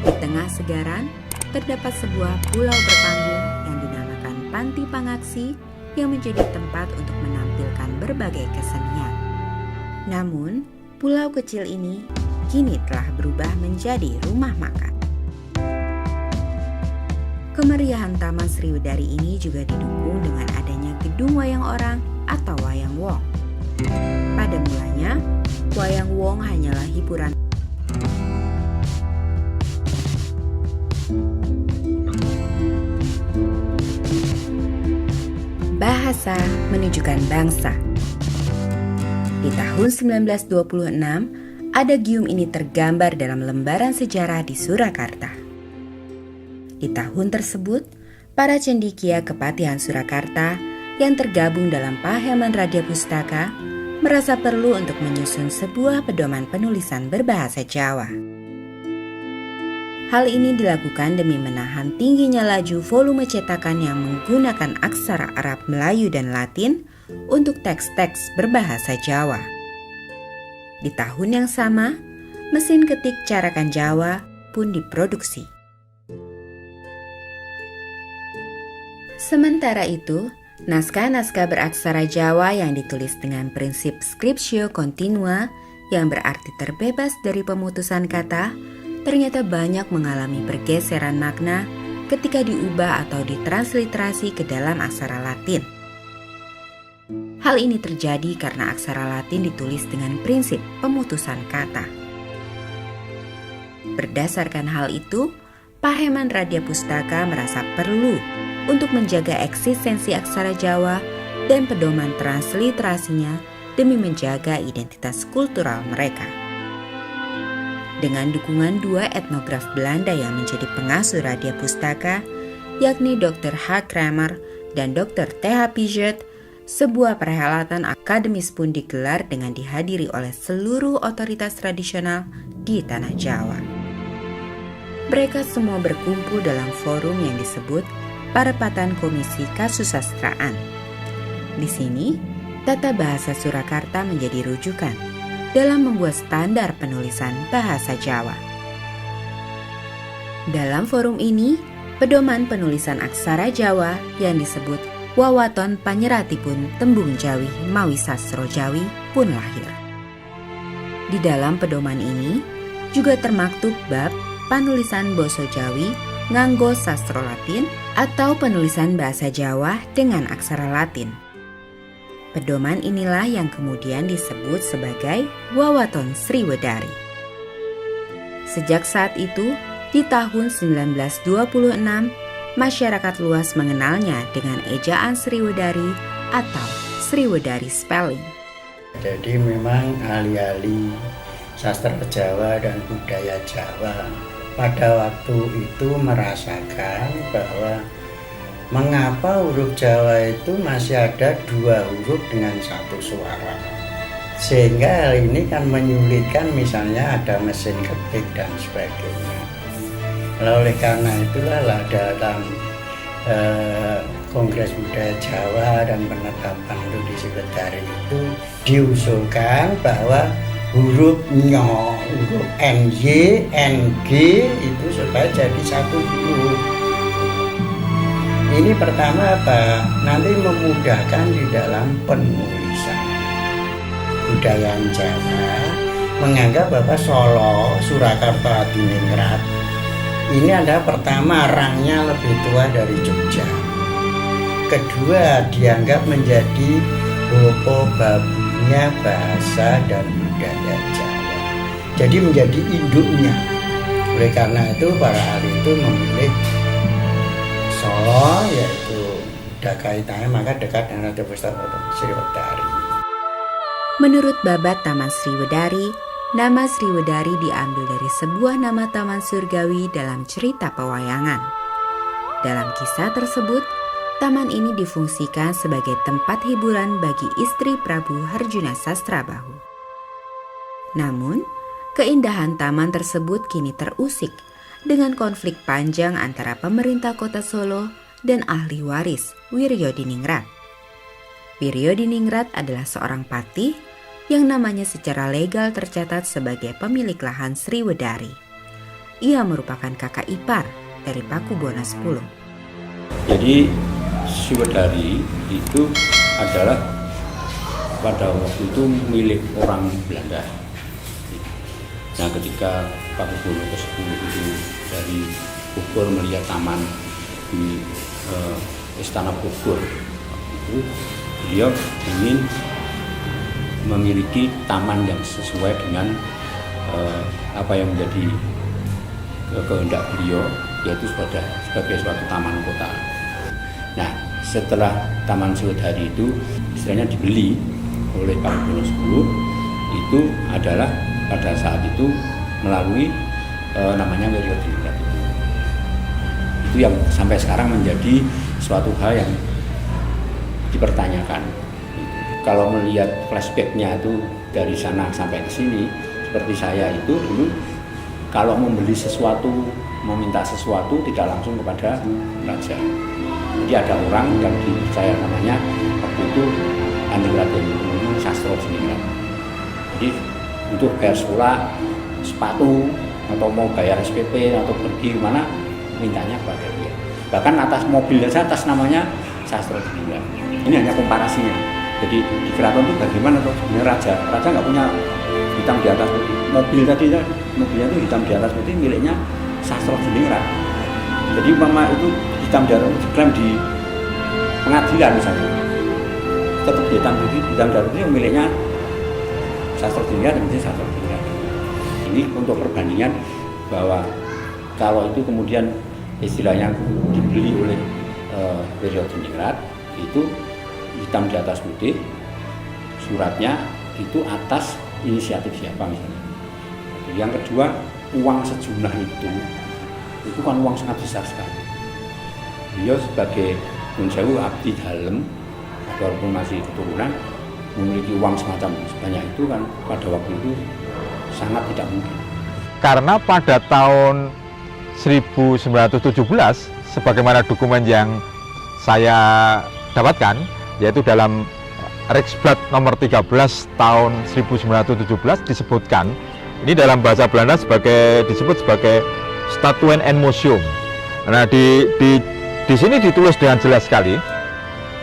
Di tengah segaran, terdapat sebuah pulau berpanggung yang dinamakan Panti Pangaksi yang menjadi tempat untuk menampilkan berbagai kesenian. Namun, pulau kecil ini kini telah berubah menjadi rumah makan. Kemeriahan Taman Sriwedari ini juga didukung dengan adanya gedung wayang orang atau wayang wong. Pada mulanya, wayang wong hanyalah hiburan bahasa menunjukkan bangsa. Di tahun 1926, adagium ini tergambar dalam lembaran sejarah di Surakarta. Di tahun tersebut, para cendekia Kepatihan Surakarta yang tergabung dalam Paheman Radya Pustaka merasa perlu untuk menyusun sebuah pedoman penulisan berbahasa Jawa. Hal ini dilakukan demi menahan tingginya laju volume cetakan yang menggunakan aksara Arab, Melayu, dan Latin untuk teks-teks berbahasa Jawa. Di tahun yang sama, mesin ketik carakan Jawa pun diproduksi. Sementara itu, naskah-naskah beraksara Jawa yang ditulis dengan prinsip scriptio continua yang berarti terbebas dari pemutusan kata ternyata banyak mengalami pergeseran makna ketika diubah atau ditransliterasi ke dalam aksara Latin. Hal ini terjadi karena aksara Latin ditulis dengan prinsip pemutusan kata. Berdasarkan hal itu, Paheman Radya Pustaka merasa perlu untuk menjaga eksistensi aksara Jawa dan pedoman transliterasinya demi menjaga identitas kultural mereka. Dengan dukungan dua etnograf Belanda yang menjadi pengasuh Radya Pustaka, yakni Dr. H. Kramer dan Dr. T.H. Piaget, sebuah perhelatan akademis pun digelar dengan dihadiri oleh seluruh otoritas tradisional di tanah Jawa. Mereka semua berkumpul dalam forum yang disebut Parepatan Komisi Kasusastraan. Di sini, tata bahasa Surakarta menjadi rujukan dalam membuat standar penulisan bahasa Jawa. Dalam forum ini, pedoman penulisan aksara Jawa yang disebut Wawaton Panyeratipun Tembung Jawi Mawi Sastro Jawi pun lahir. Di dalam pedoman ini juga termaktub bab penulisan basa Jawi nganggo sastro Latin atau penulisan bahasa Jawa dengan aksara Latin. Pedoman inilah yang kemudian disebut sebagai Wawaton Sriwedari. Sejak saat itu, di tahun 1926, masyarakat luas mengenalnya dengan ejaan Sriwedari atau Sriwedari Spelling. Jadi memang ahli-ahli sastra Jawa dan budaya Jawa pada waktu itu merasakan bahwa mengapa huruf Jawa itu masih ada dua huruf dengan satu suara. Sehingga hal ini kan menyulitkan, misalnya ada mesin ketik dan sebagainya. Oleh karena itulah dalam Kongres Budaya Jawa dan penetapan Rudi Sriwedari itu diusulkan bahwa huruf nyo, huruf NY, NG itu supaya jadi satu huruf. Ini pertama apa? Nanti memudahkan di dalam penulisan. Budaya Jawa menganggap bahwa Solo, Surakarta, Diningrat ini adalah pertama rangnya lebih tua dari Jogja. Kedua, dianggap menjadi bopo babunya bahasa dan budaya Jawa. Jadi menjadi induknya. Oleh karena itu para ahli itu memilih Solo, yaitu ada kaitannya maka dekat dengan Radya Pustaka Sriwedari. Menurut babat Taman Sriwedari, nama Sriwedari diambil dari sebuah nama taman surgawi dalam cerita pewayangan. Dalam kisah tersebut, taman ini difungsikan sebagai tempat hiburan bagi istri Prabu Harjuna Sasrabahu. Namun, keindahan taman tersebut kini terusik dengan konflik panjang antara pemerintah kota Solo dan ahli waris Wiryodiningrat. Wiryodiningrat adalah seorang patih yang namanya secara legal tercatat sebagai pemilik lahan Sriwedari. Ia merupakan kakak ipar dari Pakubuwono X. Jadi Sriwedari itu adalah pada waktu itu milik orang Belanda. Nah, ketika Pakubuwono ke-10 itu dari Bogor melihat taman di Istana Bogor, itu beliau ingin memiliki taman yang sesuai dengan apa yang menjadi kehendak beliau, yaitu sebagai suatu taman kota. Nah, setelah Taman Sriwedari itu istilahnya dibeli oleh Pakubuwono X, itu adalah pada saat itu melalui namanya Wiryodiningrat. Itu yang sampai sekarang menjadi suatu hal yang dipertanyakan. Kalau melihat flashbacknya itu dari sana sampai ke sini, seperti saya itu dulu kalau membeli sesuatu, meminta sesuatu tidak langsung kepada raja. Jadi ada orang yang dipercaya namanya waktu itu Kanjeng Raden Sastradiningrat. Jadi untuk bayar sekolah, sepatu, atau mau bayar SPP atau pergi mana, mintanya kepada dia. Bahkan atas mobil saja atas namanya Sastradiningrat. Ini hanya komparasinya. Jadi di keraton itu bagaimana tuh sebenarnya raja nggak punya hitam di atas putih. Mobilnya itu hitam di atas putih miliknya Sastradiningrat. Jadi mama itu hitam di atas putih diklaim di pengadilan misalnya, tetap hitam di atas putih miliknya Sastradiningrat dan menjadi Sastradiningrat. Ini untuk perbandingan bahwa kalau itu kemudian istilahnya dibeli oleh Wiryodiningrat, itu hitam di atas putih, suratnya itu atas inisiatif siapa misalnya. Yang kedua, uang sejumlah itu kan uang sangat besar sekali. Beliau sebagai Nun Sewu abdi dalem, walaupun masih keturunan, memiliki uang semacam sebanyak itu kan pada waktu itu sangat tidak mungkin. Karena pada tahun 1917, sebagaimana dokumen yang saya dapatkan, yaitu dalam Riksblad nomor 13 tahun 1917 disebutkan, ini dalam bahasa Belanda disebut sebagai Statuen en Museum. Nah, di sini ditulis dengan jelas sekali.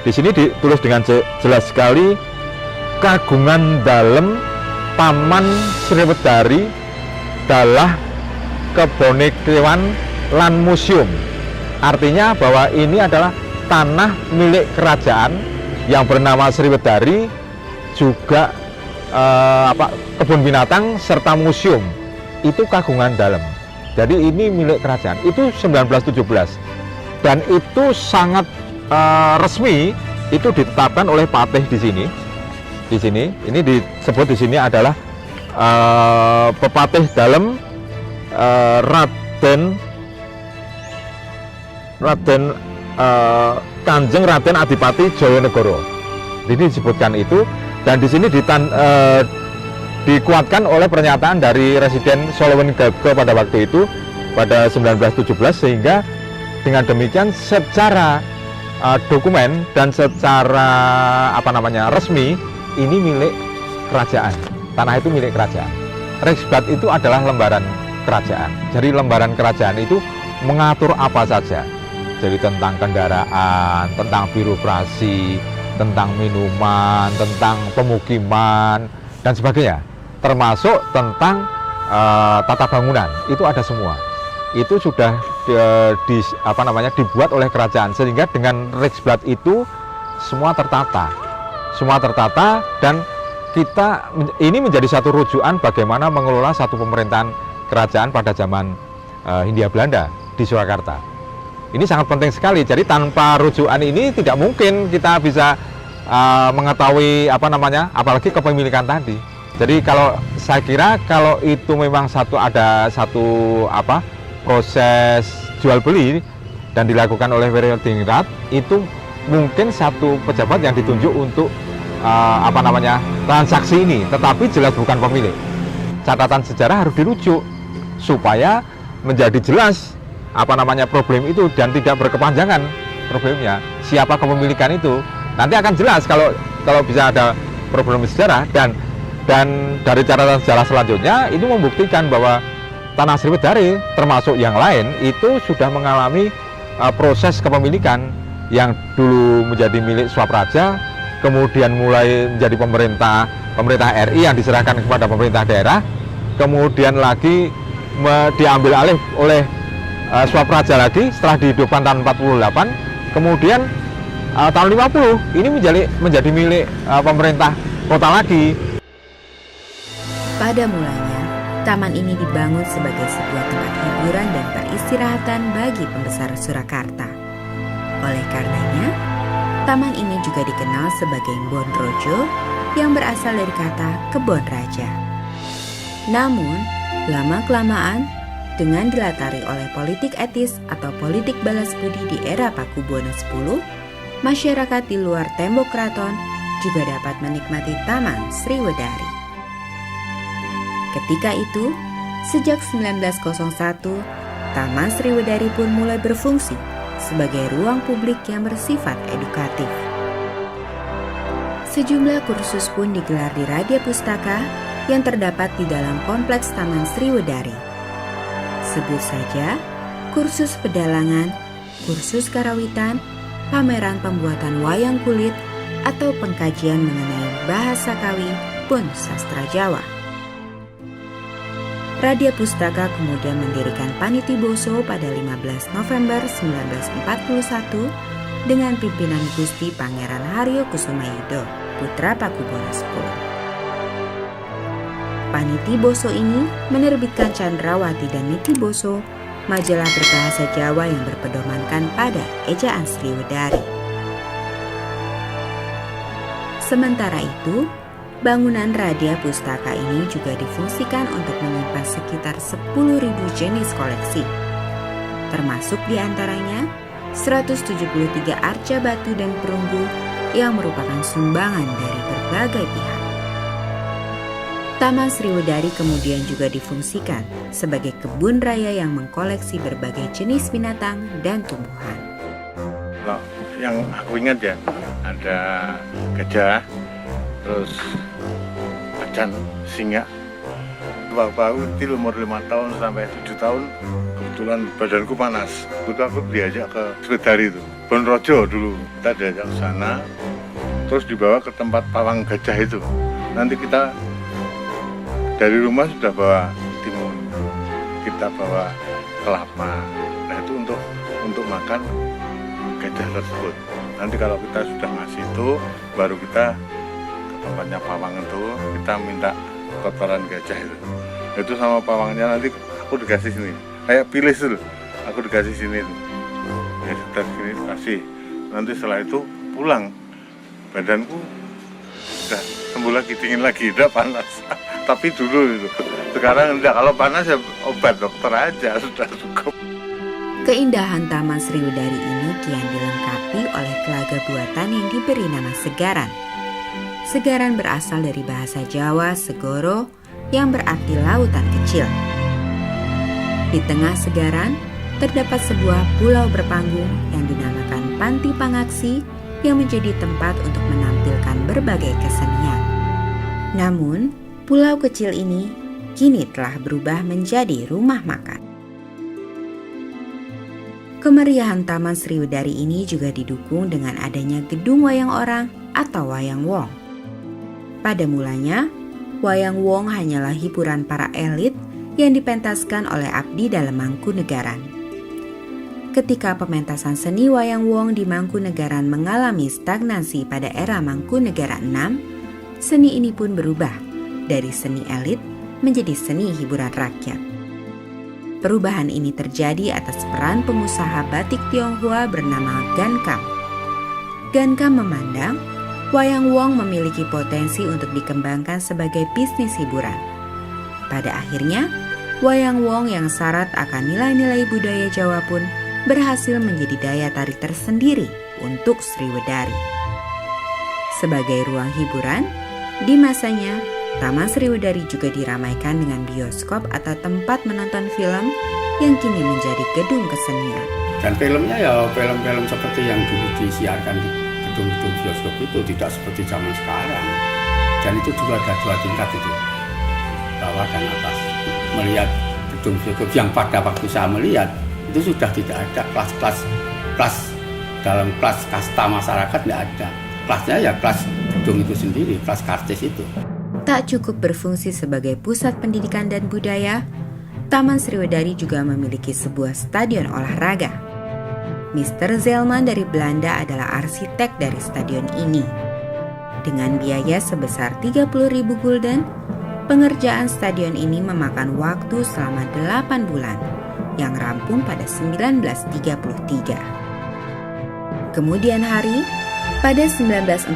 Di sini ditulis dengan jelas sekali, kagungan dalem Taman Sriwedari dalah kebonekewan lan museum. Artinya bahwa ini adalah tanah milik kerajaan yang bernama Sriwedari, juga kebun binatang serta museum. Itu kagungan dalem. Jadi ini milik kerajaan. Itu 1917. Dan itu sangat resmi, itu ditetapkan oleh Patih di sini. Di sini, ini disebut di sini adalah Pepatih Dalem Kanjeng Raden Adipati Jayanegara. Ini disebutkan itu, dan di sini dikuatkan oleh pernyataan dari Residen Solowengaga pada waktu itu pada 1917, sehingga dengan demikian secara dokumen dan secara resmi ini milik kerajaan. Tanah itu milik kerajaan. Riksblad itu adalah lembaran kerajaan. Jadi lembaran kerajaan itu mengatur apa saja. Jadi tentang kendaraan, tentang birokrasi, tentang minuman, tentang pemukiman dan sebagainya. Termasuk tentang tata bangunan. Itu ada semua. Itu sudah dibuat oleh kerajaan, sehingga dengan Riksblad itu semua tertata. Semua tertata, dan ini menjadi satu rujukan bagaimana mengelola satu pemerintahan kerajaan pada zaman Hindia Belanda di Surakarta. Ini sangat penting sekali. Jadi tanpa rujukan ini tidak mungkin kita bisa mengetahui apalagi kepemilikan tadi. Jadi kalau saya kira kalau itu memang ada satu proses jual beli dan dilakukan oleh Wiryodiningrat, itu mungkin satu pejabat yang ditunjuk untuk transaksi ini, tetapi jelas bukan pemilik. Catatan sejarah harus dirujuk supaya menjadi jelas problem itu dan tidak berkepanjangan problemnya. Siapa kepemilikan itu nanti akan jelas kalau bisa ada problem sejarah, dan dari catatan sejarah selanjutnya itu membuktikan bahwa Tanah Sriwedari termasuk yang lain itu sudah mengalami proses kepemilikan yang dulu menjadi milik Swapraja, kemudian mulai menjadi pemerintah RI yang diserahkan kepada pemerintah daerah, kemudian lagi diambil alih oleh Swapraja lagi setelah dihidupkan tahun 48, kemudian tahun 50 ini menjadi milik pemerintah kota lagi. Pada mulanya, taman ini dibangun sebagai sebuah tempat hiburan dan peristirahatan bagi pembesar Surakarta. Oleh karenanya, taman ini juga dikenal sebagai Bonrojo yang berasal dari kata kebon raja. Namun, lama-kelamaan dengan dilatari oleh politik etis atau politik balas budi di era Pakubuwono X, masyarakat di luar tembok keraton juga dapat menikmati Taman Sriwedari. Ketika itu, sejak 1901, Taman Sriwedari pun mulai berfungsi sebagai ruang publik yang bersifat edukatif. Sejumlah kursus pun digelar di Radya Pustaka yang terdapat di dalam kompleks Taman Sriwedari. Sebut saja kursus pedalangan, kursus karawitan, pameran pembuatan wayang kulit, atau pengkajian mengenai bahasa Kawi pun sastra Jawa. Radya Pustaka kemudian mendirikan Panitiboso pada 15 November 1941 dengan pimpinan Gusti Pangeran Haryo Kusumayudo, putra Pakubuwono X. Panitiboso ini menerbitkan Candrawati dan Nitiboso, majalah berbahasa Jawa yang berpedomankan pada ejaan Sriwedari. Sementara itu, bangunan Radya Pustaka ini juga difungsikan untuk menyimpan sekitar 10.000 jenis koleksi, termasuk diantaranya 173 arca batu dan perunggu yang merupakan sumbangan dari berbagai pihak. Taman Sriwedari kemudian juga difungsikan sebagai kebun raya yang mengkoleksi berbagai jenis binatang dan tumbuhan. Nah, yang aku ingat ya, ada gajah, terus macan, singa. Waktu aku kecil umur 5 tahun sampai 7 tahun, kebetulan badanku panas. Lalu aku diajak ke Sriwedari itu, Bonrojo dulu. Kita diajak ke sana, terus dibawa ke tempat pawang gajah itu. Nanti kita dari rumah sudah bawa timun, kita bawa kelapa. Nah itu untuk makan gajah tersebut. Nanti kalau kita sudah ngasih itu, baru kita ke tempatnya pawang itu, kita minta kotoran gajah itu. Itu sama pawangnya nanti aku dikasih sini. Kayak pilih dulu, aku dikasih sini tuh. Ya sudah sini kasih. Nanti setelah itu pulang, badanku sudah sembuh lagi, dingin lagi, udah panas. Tapi dulu itu, sekarang enggak, kalau panas ya obat dokter aja sudah cukup. Keindahan Taman Sriwedari ini kian dilengkapi oleh telaga buatan yang diberi nama Segaran. Segaran berasal dari bahasa Jawa Segoro yang berarti lautan kecil. Di tengah Segaran terdapat sebuah pulau berpanggung yang dinamakan Panti Pangaksi yang menjadi tempat untuk menampilkan berbagai kesenian. Namun, pulau kecil ini kini telah berubah menjadi rumah makan. Kemeriahan Taman Sriwedari ini juga didukung dengan adanya gedung wayang orang atau wayang wong. Pada mulanya, wayang wong hanyalah hiburan para elit yang dipentaskan oleh abdi dalam Mangkunegaran. Ketika pementasan seni wayang wong di Mangkunegaran mengalami stagnasi pada era Mangkunegaran VI, seni ini pun berubah dari seni elit menjadi seni hiburan rakyat. Perubahan ini terjadi atas peran pengusaha batik Tionghoa bernama Gan Kam. Gan Kam memandang wayang wong memiliki potensi untuk dikembangkan sebagai bisnis hiburan. Pada akhirnya, wayang wong yang syarat akan nilai-nilai budaya Jawa pun berhasil menjadi daya tarik tersendiri untuk Sriwedari. Sebagai ruang hiburan, di masanya Taman Sriwedari juga diramaikan dengan bioskop atau tempat menonton film yang kini menjadi gedung kesenian. Dan filmnya ya film-film seperti yang dulu disiarkan di gedung-gedung bioskop itu, tidak seperti zaman sekarang. Dan itu juga ada 2 tingkat itu, bawah dan atas. Melihat gedung bioskop yang pada waktu saya melihat itu sudah tidak ada kelas dalam kelas kasta masyarakat, tidak ada. Kelasnya ya kelas gedung itu sendiri, kelas karcis itu. Tak cukup berfungsi sebagai pusat pendidikan dan budaya, Taman Sriwedari juga memiliki sebuah stadion olahraga. Mr. Zelman dari Belanda adalah arsitek dari stadion ini. Dengan biaya sebesar 30.000 gulden, pengerjaan stadion ini memakan waktu selama 8 bulan, yang rampung pada 1933. Kemudian hari, pada 1948,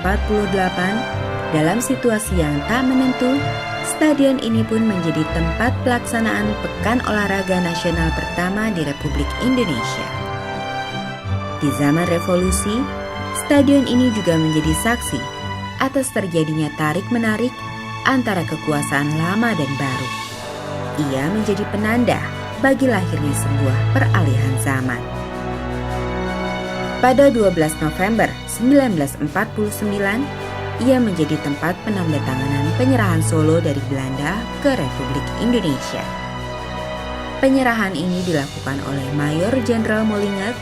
dalam situasi yang tak menentu, stadion ini pun menjadi tempat pelaksanaan Pekan Olahraga Nasional pertama di Republik Indonesia. Di zaman revolusi, stadion ini juga menjadi saksi atas terjadinya tarik-menarik antara kekuasaan lama dan baru. Ia menjadi penanda bagi lahirnya sebuah peralihan zaman. Pada 12 November 1949, ia menjadi tempat penandatanganan penyerahan Solo dari Belanda ke Republik Indonesia. Penyerahan ini dilakukan oleh Mayor Jenderal Mollinger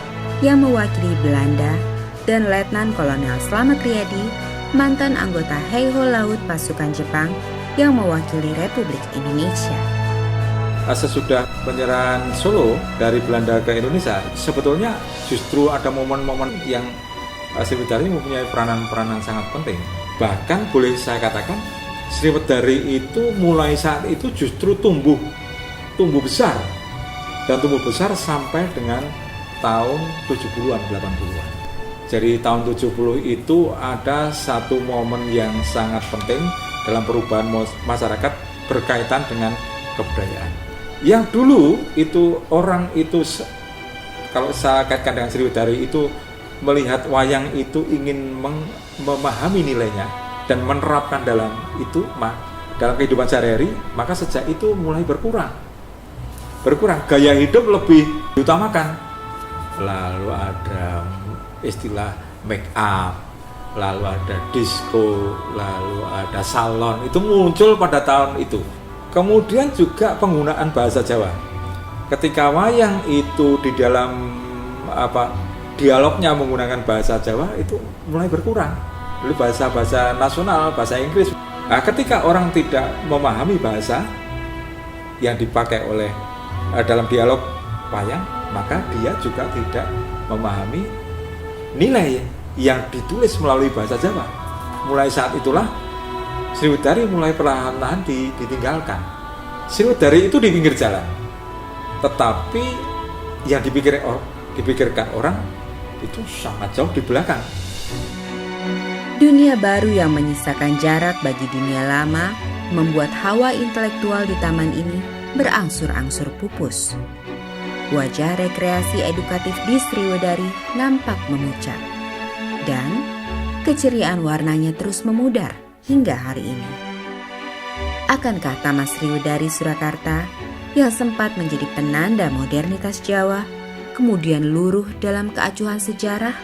yang mewakili Belanda dan Letnan Kolonel Slamet Riyadi, mantan anggota Heiho Laut Pasukan Jepang yang mewakili Republik Indonesia. Sesudah penyerahan Solo dari Belanda ke Indonesia, sebetulnya justru ada momen-momen yang Sriwedari mempunyai peranan sangat penting. Bahkan boleh saya katakan, Sriwedari itu mulai saat itu justru tumbuh besar, dan tumbuh besar sampai dengan tahun 70-an, 80-an. Jadi tahun 70 itu ada satu momen yang sangat penting dalam perubahan masyarakat berkaitan dengan kebudayaan. Yang dulu itu orang itu, kalau saya kaitkan dengan Sriwedari itu, melihat wayang itu ingin memahami nilainya dan menerapkan dalam itu dalam kehidupan sehari-hari, maka sejak itu mulai berkurang. Gaya hidup lebih diutamakan. Lalu ada istilah make up, lalu ada disco, lalu ada salon, itu muncul pada tahun itu. Kemudian juga penggunaan bahasa Jawa. Ketika wayang itu di dalam dialognya menggunakan bahasa Jawa itu mulai berkurang. Lalu bahasa nasional, bahasa Inggris. Nah, ketika orang tidak memahami bahasa yang dipakai oleh dalam dialog wayang, maka dia juga tidak memahami nilai yang ditulis melalui bahasa Jawa. Mulai saat itulah Sriwedari mulai perlahan-lahan ditinggalkan. Sriwedari itu di pinggir jalan, tetapi yang dipikirkan orang itu sangat jauh di belakang. Dunia baru yang menyisakan jarak bagi dunia lama membuat hawa intelektual di taman ini berangsur-angsur pupus. Wajah rekreasi edukatif di Sriwedari nampak memucat, dan keceriaan warnanya terus memudar hingga hari ini. Akankah Taman Sriwedari Surakarta yang sempat menjadi penanda modernitas Jawa kemudian luruh dalam keacuhan sejarah?